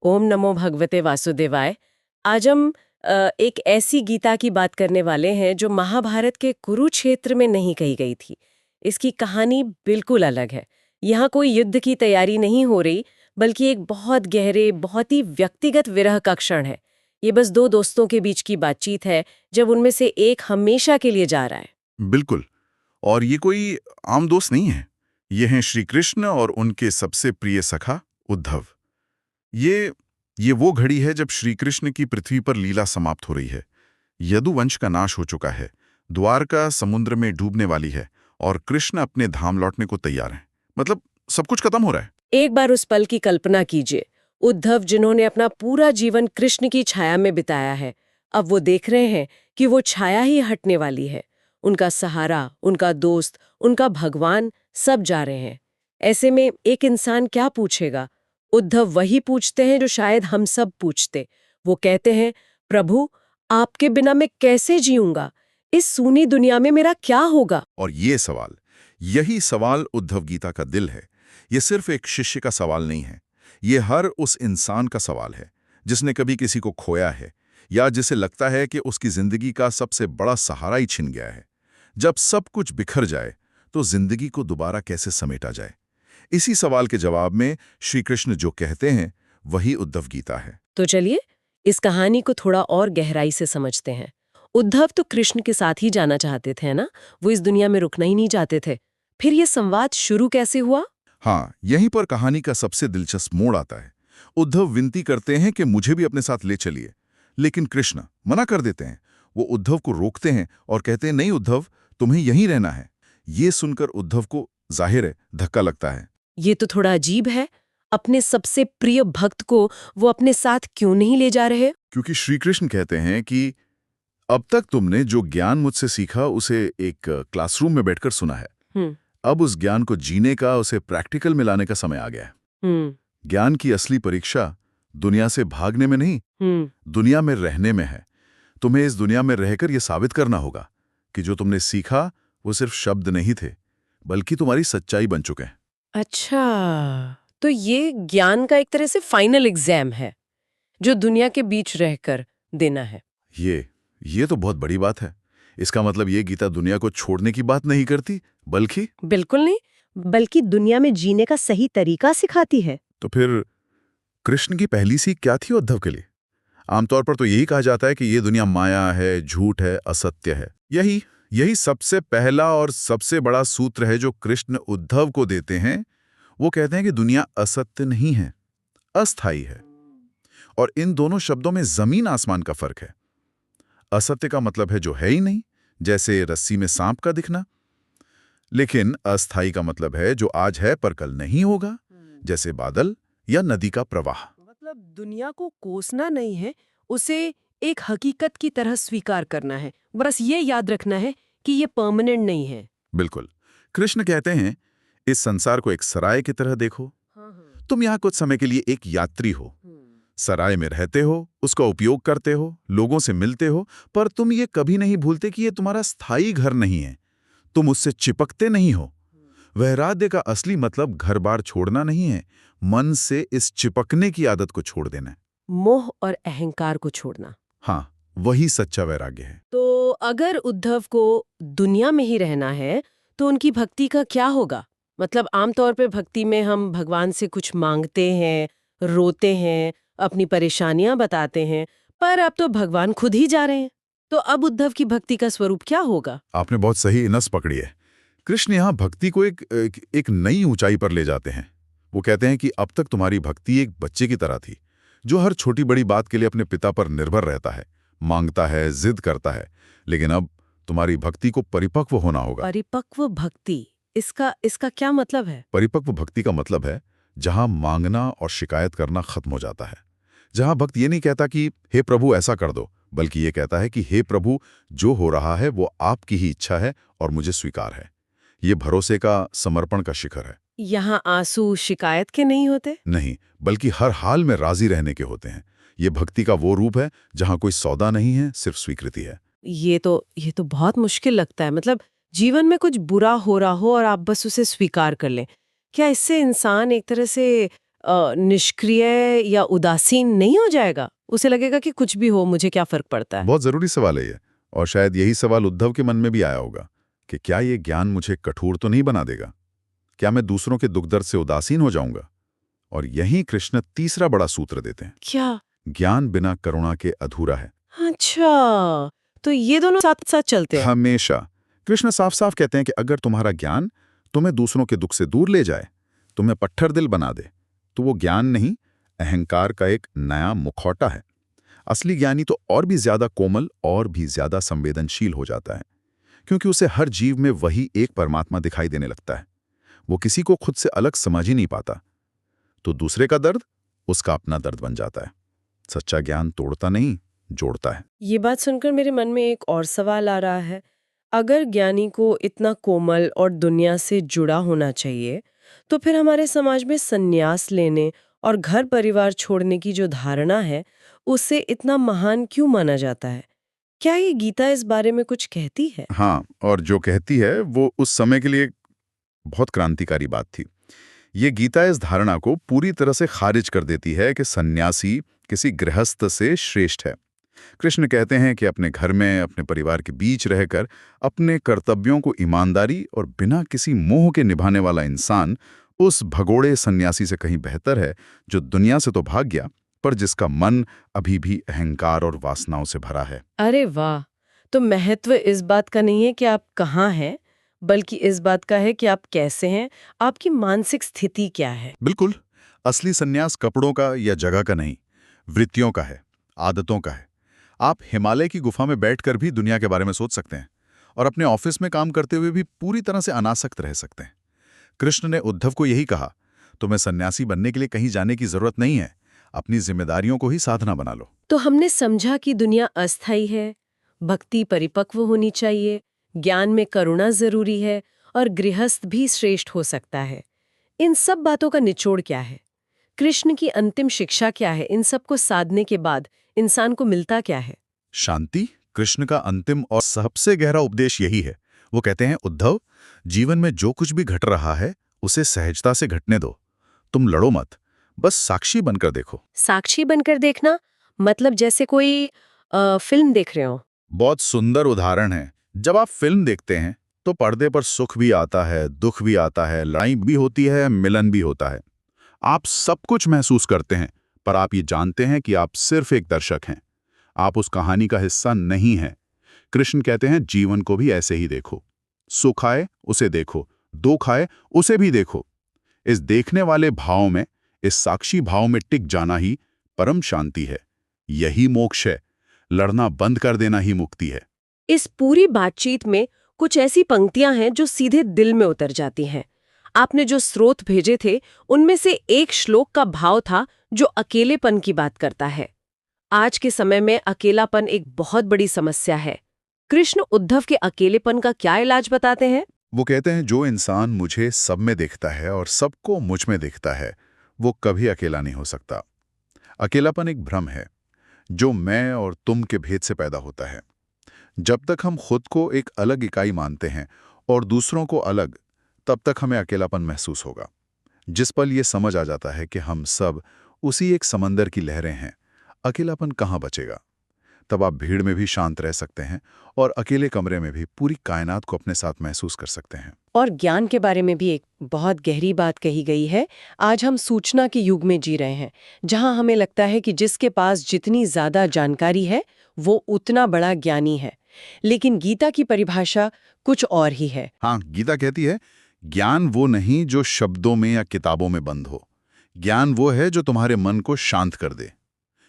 ओम नमो भगवते वासुदेवाय। आज हम एक ऐसी गीता की बात करने वाले हैं जो महाभारत के कुरुक्षेत्र में नहीं कही गई थी। इसकी कहानी बिल्कुल अलग है। यहाँ कोई युद्ध की तैयारी नहीं हो रही, बल्कि एक बहुत गहरे, बहुत ही व्यक्तिगत विरह का क्षण है। ये बस दो दोस्तों के बीच की बातचीत है, जब उनमें से एक हमेशा के लिए जा रहा है। बिल्कुल। और ये कोई आम दोस्त नहीं है। ये हैं श्री कृष्ण और उनके सबसे प्रिय सखा उद्धव। ये वो घड़ी है जब श्री कृष्ण की पृथ्वी पर लीला समाप्त हो रही है। यदुवंश का नाश हो चुका है, द्वारका समुद्र में डूबने वाली है और कृष्ण अपने धाम लौटने को तैयार हैं। मतलब सब कुछ खत्म हो रहा है। एक बार उस पल की कल्पना कीजिए। उद्धव, जिन्होंने अपना पूरा जीवन कृष्ण की छाया में बिताया है, अब वो देख रहे हैं कि वो छाया ही हटने वाली है। उनका सहारा, उनका दोस्त, उनका भगवान सब जा रहे हैं। ऐसे में एक इंसान क्या पूछेगा? उद्धव वही पूछते हैं जो शायद हम सब पूछते। वो कहते हैं, प्रभु, आपके बिना मैं कैसे जीऊंगा? इस सूनी दुनिया में मेरा क्या होगा? और यही सवाल उद्धव गीता का दिल है। ये सिर्फ एक शिष्य का सवाल नहीं है। ये हर उस इंसान का सवाल है जिसने कभी किसी को खोया है या जिसे लगता है कि उसकी जिंदगी का सबसे बड़ा सहारा ही छिन गया है। जब सब कुछ बिखर जाए तो जिंदगी को दोबारा कैसे समेटा जाए? इसी सवाल के जवाब में श्री कृष्ण जो कहते हैं वही उद्धव गीता है। तो चलिए इस कहानी को थोड़ा और गहराई से समझते हैं। उद्धव तो कृष्ण के साथ ही जाना चाहते थे ना, वो इस दुनिया में रुकना ही नहीं चाहते थे। फिर ये संवाद शुरू कैसे हुआ? हाँ, यहीं पर कहानी का सबसे दिलचस्प मोड़ आता है। उद्धव विनती करते हैं कि मुझे भी अपने साथ ले चलिए, लेकिन कृष्ण मना कर देते हैं। वो उद्धव को रोकते हैं और कहते हैं, नहीं उद्धव, तुम्हें यहीं रहना है। ये सुनकर उद्धव को जाहिर है धक्का लगता है। ये तो थोड़ा अजीब है। अपने सबसे प्रिय भक्त को वो अपने साथ क्यों नहीं ले जा रहे? क्योंकि श्री कृष्ण कहते हैं कि अब तक तुमने जो ज्ञान मुझसे सीखा उसे एक क्लासरूम में बैठकर सुना है। हम्म। अब उस ज्ञान को जीने का, उसे प्रैक्टिकल में लाने का समय आ गया है। हम्म। ज्ञान की असली परीक्षा दुनिया से भागने में नहीं, दुनिया में रहने में है। तुम्हें इस दुनिया में रहकर यह साबित करना होगा कि जो तुमने सीखा वो सिर्फ शब्द नहीं थे, बल्कि तुम्हारी सच्चाई बन चुके हैं। अच्छा, तो ये ज्ञान का एक तरह से फाइनल एग्जाम है जो दुनिया के बीच रहकर देना है। ये तो बहुत बड़ी बात है। इसका मतलब ये गीता दुनिया को छोड़ने की बात नहीं करती, बल्कि बिल्कुल नहीं, बल्कि दुनिया में जीने का सही तरीका सिखाती है। तो फिर कृष्ण की पहली सीख क्या थी उद्धव के लिए? आमतौर पर तो यही कहा जाता है कि ये दुनिया माया है, झूठ है, असत्य है। यही सबसे पहला और सबसे बड़ा सूत्र है जो कृष्ण उद्धव को देते हैं। वो कहते हैं कि दुनिया असत्य नहीं है, अस्थायी है। और इन दोनों शब्दों में जमीन आसमान का फर्क है। असत्य का मतलब है जो है ही नहीं, जैसे रस्सी में सांप का दिखना। लेकिन अस्थायी का मतलब है जो आज है पर कल नहीं होगा, जैसे बादल या नदी का प्रवाह। मतलब दुनिया को कोसना नहीं है, उसे एक हकीकत की तरह स्वीकार करना है। बस ये याद रखना है कि ये परमानेंट नहीं है। बिल्कुल। कृष्ण कहते हैं, इस संसार को एक सराय की तरह देखो। तुम यहाँ कुछ समय के लिए एक यात्री हो। सराय में रहते हो, उसका उपयोग करते हो, लोगों से मिलते हो, पर तुम ये कभी नहीं भूलते कि ये तुम्हारा स्थायी घर नहीं है। तुम उससे चिपकते नहीं हो। वैराग्य का असली मतलब घर बार छोड़ना नहीं है, मन से इस चिपकने की आदत को छोड़ देना है। मोह और अहंकार को छोड़ना। हाँ, वही सच्चा वैराग्य है। तो अगर उद्धव को दुनिया में ही रहना है, तो उनकी भक्ति का क्या होगा? मतलब आमतौर पे भक्ति में हम भगवान से कुछ मांगते हैं, रोते हैं, अपनी परेशानियां बताते हैं, पर अब तो भगवान खुद ही जा रहे हैं। तो अब उद्धव की भक्ति का स्वरूप क्या होगा? आपने बहुत सही नस पकड़ी है। कृष्ण यहाँ भक्ति को एक नई ऊंचाई पर ले जाते हैं। वो कहते हैं कि अब तक तुम्हारी भक्ति एक बच्चे की तरह थी, जो हर छोटी बड़ी बात के लिए अपने पिता पर निर्भर रहता है, मांगता है, जिद करता है। लेकिन अब तुम्हारी भक्ति को परिपक्व होना होगा। परिपक्व भक्ति, इसका क्या मतलब है? परिपक्व भक्ति का मतलब है जहां मांगना और शिकायत करना खत्म हो जाता है। जहां भक्त ये नहीं कहता कि हे प्रभु ऐसा कर दो, बल्कि ये कहता है कि हे प्रभु, जो हो रहा है वो आपकी ही इच्छा है और मुझे स्वीकार है। ये भरोसे का, समर्पण का शिखर है। यहाँ आंसू शिकायत के नहीं होते? नहीं, बल्कि हर हाल में राजी रहने के होते हैं। ये भक्ति का वो रूप है जहां कोई सौदा नहीं है, सिर्फ स्वीकृति है। ये तो बहुत मुश्किल लगता है। मतलब जीवन में कुछ बुरा हो रहा हो और आप बस उसे स्वीकार कर लें। क्या इससे इंसान एक तरह से निष्क्रिय या उदासीन नहीं हो जाएगा? उसे लगेगा कि कुछ भी हो, मुझे क्या फर्क पड़ता है। बहुत जरूरी सवाल है ये, और शायद यही सवाल उद्धव के मन में भी आया होगा कि क्या ये ज्ञान मुझे कठोर तो नहीं बना देगा? क्या मैं दूसरों के दुख दर्द से उदासीन हो जाऊंगा? और यही कृष्ण तीसरा बड़ा सूत्र देते हैं, क्या? ज्ञान बिना करुणा के अधूरा है। अच्छा, तो ये दोनों साथ साथ चलते हैं। हमेशा। कृष्ण साफ साफ कहते हैं कि अगर तुम्हारा ज्ञान तुम्हें दूसरों के दुख से दूर ले जाए, तुम्हें पत्थर दिल बना दे, तो वो ज्ञान नहीं, अहंकार का एक नया मुखौटा है। असली ज्ञानी तो और भी ज्यादा कोमल और भी ज्यादा संवेदनशील हो जाता है, क्योंकि उसे हर जीव में वही एक परमात्मा दिखाई देने लगता है। वो किसी को खुद से अलग समझ ही नहीं पाता, तो दूसरे का दर्द उसका अपना दर्द बन जाता है। सच्चा ज्ञान तोड़ता नहीं, जोड़ता है। ये बात सुनकर मेरे मन में एक और सवाल आ रहा है। अगर ज्ञानी को इतना कोमल और दुनिया से जुड़ा होना चाहिए, तो फिर हमारे समाज में संन्यास लेने और घर परिवार छोड़ने की जो धारणा है, उसे इतना महान क्यों माना जाता है? क्या ये गीता इस बारे में कुछ कहती है? हाँ, और जो कहती है वो उस समय के लिए बहुत क्रांतिकारी बात थी। ये गीता इस धारणा को पूरी तरह से खारिज कर देती है कि सन्यासी किसी गृहस्थ से श्रेष्ठ है। कृष्ण कहते हैं कि अपने घर में, अपने परिवार के बीच रहकर अपने कर्तव्यों को ईमानदारी और बिना किसी मोह के निभाने वाला इंसान उस भगोड़े सन्यासी से कहीं बेहतर है, जो दुनिया से तो भाग गया, पर जिसका मन अभी भी अहंकार और वासनाओं से भरा है। अरे वाह! तो महत्व इस बात का नहीं है कि आप कहाँ हैं, बल्कि इस बात का है कि आप कैसे हैं, आपकी मानसिक स्थिति क्या है। बिल्कुल। असली सन्यास कपड़ों का या जगह का नहीं, वृत्तियों का है, आदतों का है। आप हिमालय की गुफा में बैठकर भी दुनिया के बारे में सोच सकते हैं, और अपने ऑफिस में काम करते हुए भी पूरी तरह से अनासक्त रह सकते हैं। कृष्ण ने उद्धव को यही कहा, तुम्हें सन्यासी बनने के लिए कहीं जाने की जरूरत नहीं है, अपनी जिम्मेदारियों को ही साधना बना लो। तो हमने समझा कि दुनिया अस्थायी है, भक्ति परिपक्व होनी चाहिए, ज्ञान में करुणा जरूरी है और गृहस्थ भी श्रेष्ठ हो सकता है। इन सब बातों का निचोड़ क्या है? कृष्ण की अंतिम शिक्षा क्या है? इन सब को साधने के बाद इंसान को मिलता क्या है? शांति कृष्ण का अंतिम और सबसे गहरा उपदेश यही है। वो कहते हैं, उद्धव, जीवन में जो कुछ भी घट रहा है उसे सहजता से घटने दो। तुम लड़ो मत, बस साक्षी बनकर देखो। साक्षी बनकर देखना मतलब जैसे कोई फिल्म देख रहे हो। बहुत सुंदर उदाहरण है। जब आप फिल्म देखते हैं तो पर्दे पर सुख भी आता है, दुख भी आता है, लड़ाई भी होती है, मिलन भी होता है। आप सब कुछ महसूस करते हैं, पर आप ये जानते हैं कि आप सिर्फ एक दर्शक हैं। आप उस कहानी का हिस्सा नहीं हैं। कृष्ण कहते हैं, जीवन को भी ऐसे ही देखो। सुख आए उसे देखो, दुख आए उसे भी देखो। इस देखने वाले भाव में, इस साक्षी भाव में टिक जाना ही परम शांति है। यही मोक्ष है। लड़ना बंद कर देना ही मुक्ति है। इस पूरी बातचीत में कुछ ऐसी पंक्तियां हैं जो सीधे दिल में उतर जाती हैं। आपने जो स्रोत भेजे थे, उनमें से एक श्लोक का भाव था जो अकेलेपन की बात करता है। आज के समय में अकेलापन एक बहुत बड़ी समस्या है। कृष्ण उद्धव के अकेलेपन का क्या इलाज बताते हैं? वो कहते हैं, जो इंसान मुझे सब में देखता है और सबको मुझ में देखता है, वो कभी अकेला नहीं हो सकता। अकेलापन एक भ्रम है जो मैं और तुम के भेद से पैदा होता है। जब तक हम खुद को एक अलग इकाई मानते हैं और दूसरों को अलग, तब तक हमें अकेलापन महसूस होगा। जिस पल ये समझ आ जाता है कि हम सब उसी एक समंदर की लहरें हैं, अकेलापन कहाँ बचेगा। तब आप भीड़ में भी शांत रह सकते हैं और अकेले कमरे में भी पूरी कायनात को अपने साथ महसूस कर सकते हैं। और ज्ञान के बारे में भी एक बहुत गहरी बात कही गई है। आज हम सूचना के युग में जी रहे हैं, जहां हमें लगता है कि जिसके पास जितनी ज्यादा जानकारी है वो उतना बड़ा ज्ञानी है। लेकिन गीता की परिभाषा कुछ और ही है। हाँ, गीता कहती है, ज्ञान वो नहीं जो शब्दों में या किताबों में बंद हो। ज्ञान वो है जो तुम्हारे मन को शांत कर दे।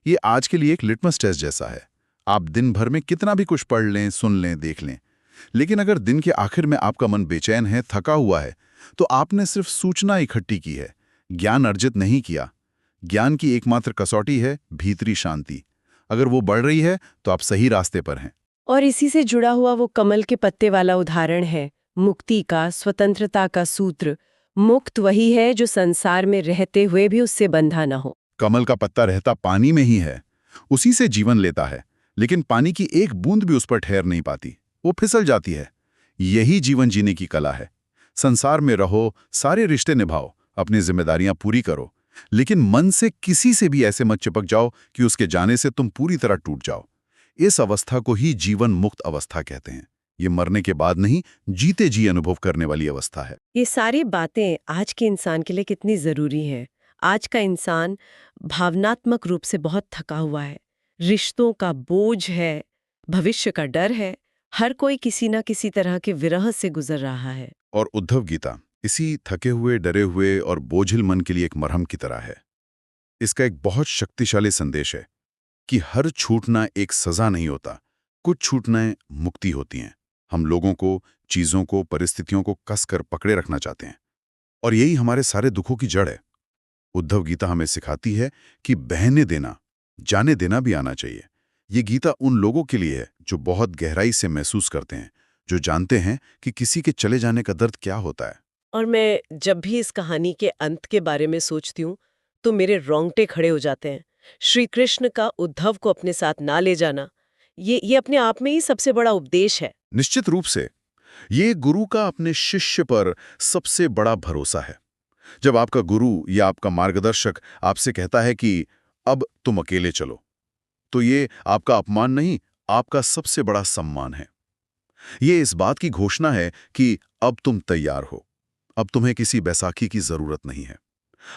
ये आज के लिए एक लिटमस टेस्ट जैसा है। आप दिन भर में कितना भी कुछ पढ़ लें, सुन लें, देख लें, लेकिन अगर दिन के आखिर में आपका मन बेचैन है, थका हुआ है, तो आपने सिर्फ सूचना इकट्ठी की है, ज्ञान अर्जित नहीं किया। ज्ञान की एकमात्र कसौटी है भीतरी शांति। अगर वो बढ़ रही है तो आप सही रास्ते पर हैं। और इसी से जुड़ा हुआ वो कमल के पत्ते वाला उदाहरण है, मुक्ति का, स्वतंत्रता का सूत्र। मुक्त वही है जो संसार में रहते हुए भी उससे बंधा न हो। कमल का पत्ता रहता पानी में ही है, उसी से जीवन लेता है, लेकिन पानी की एक बूंद भी उस पर ठहर नहीं पाती, वो फिसल जाती है। यही जीवन जीने की कला है। संसार में रहो, सारे रिश्ते निभाओ, अपनी जिम्मेदारियां पूरी करो, लेकिन मन से किसी से भी ऐसे मत चिपक जाओ कि उसके जाने से तुम पूरी तरह टूट जाओ। इस अवस्था को ही जीवन मुक्त अवस्था कहते हैं। ये मरने के बाद नहीं, जीते जी अनुभव करने वाली अवस्था है। ये सारी बातें आज के इंसान के लिए कितनी ज़रूरी हैं। आज का इंसान भावनात्मक रूप से बहुत थका हुआ है, रिश्तों का बोझ है, भविष्य का डर है, हर कोई किसी न किसी तरह के विरह से गुजर रहा है। और उद्धव गीता इसी थके हुए, डरे हुए और बोझिल मन के लिए एक मरहम की तरह है। इसका एक बहुत शक्तिशाली संदेश है कि हर छूटना एक सजा नहीं होता, कुछ छूटनाएं मुक्ति होती हैं। हम लोगों को, चीजों को, परिस्थितियों को कसकर पकड़े रखना चाहते हैं, और यही हमारे सारे दुखों की जड़ है। उद्धव गीता हमें सिखाती है कि बहने देना, जाने देना भी आना चाहिए। ये गीता उन लोगों के लिए है जो बहुत गहराई से महसूस करते हैं, जो जानते हैं कि किसी के चले जाने का दर्द क्या होता है। और मैं जब भी इस कहानी के अंत के बारे में सोचती हूँ, तो मेरे रोंगटे खड़े हो जाते हैं। श्री कृष्ण का उद्धव को अपने साथ ना ले जाना, ये अपने आप में ही सबसे बड़ा उपदेश है। निश्चित रूप से ये गुरु का अपने शिष्य पर सबसे बड़ा भरोसा है। जब आपका गुरु या आपका मार्गदर्शक आपसे कहता है कि अब तुम अकेले चलो, तो ये आपका अपमान नहीं, आपका सबसे बड़ा सम्मान है। ये इस बात की घोषणा है कि अब तुम तैयार हो, अब तुम्हें किसी बैसाखी की जरूरत नहीं है,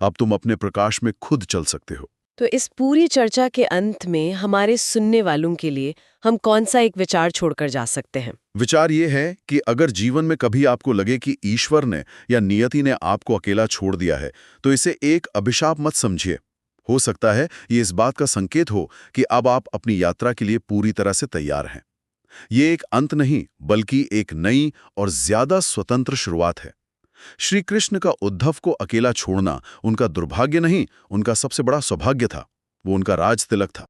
अब तुम अपने प्रकाश में खुद चल सकते हो। तो इस पूरी चर्चा के अंत में हमारे सुनने वालों के लिए हम कौन सा एक विचार छोड़कर जा सकते हैं? विचार ये है कि अगर जीवन में कभी आपको लगे कि ईश्वर ने या नियति ने आपको अकेला छोड़ दिया है, तो इसे एक अभिशाप मत समझिए। हो सकता है ये इस बात का संकेत हो कि अब आप अपनी यात्रा के लिए पूरी तरह से तैयार हैं। ये एक अंत नहीं, बल्कि एक नई और ज्यादा स्वतंत्र शुरुआत है। श्री कृष्ण का उद्धव को अकेला छोड़ना उनका दुर्भाग्य नहीं, उनका सबसे बड़ा सौभाग्य था। वो उनका राज तिलक था।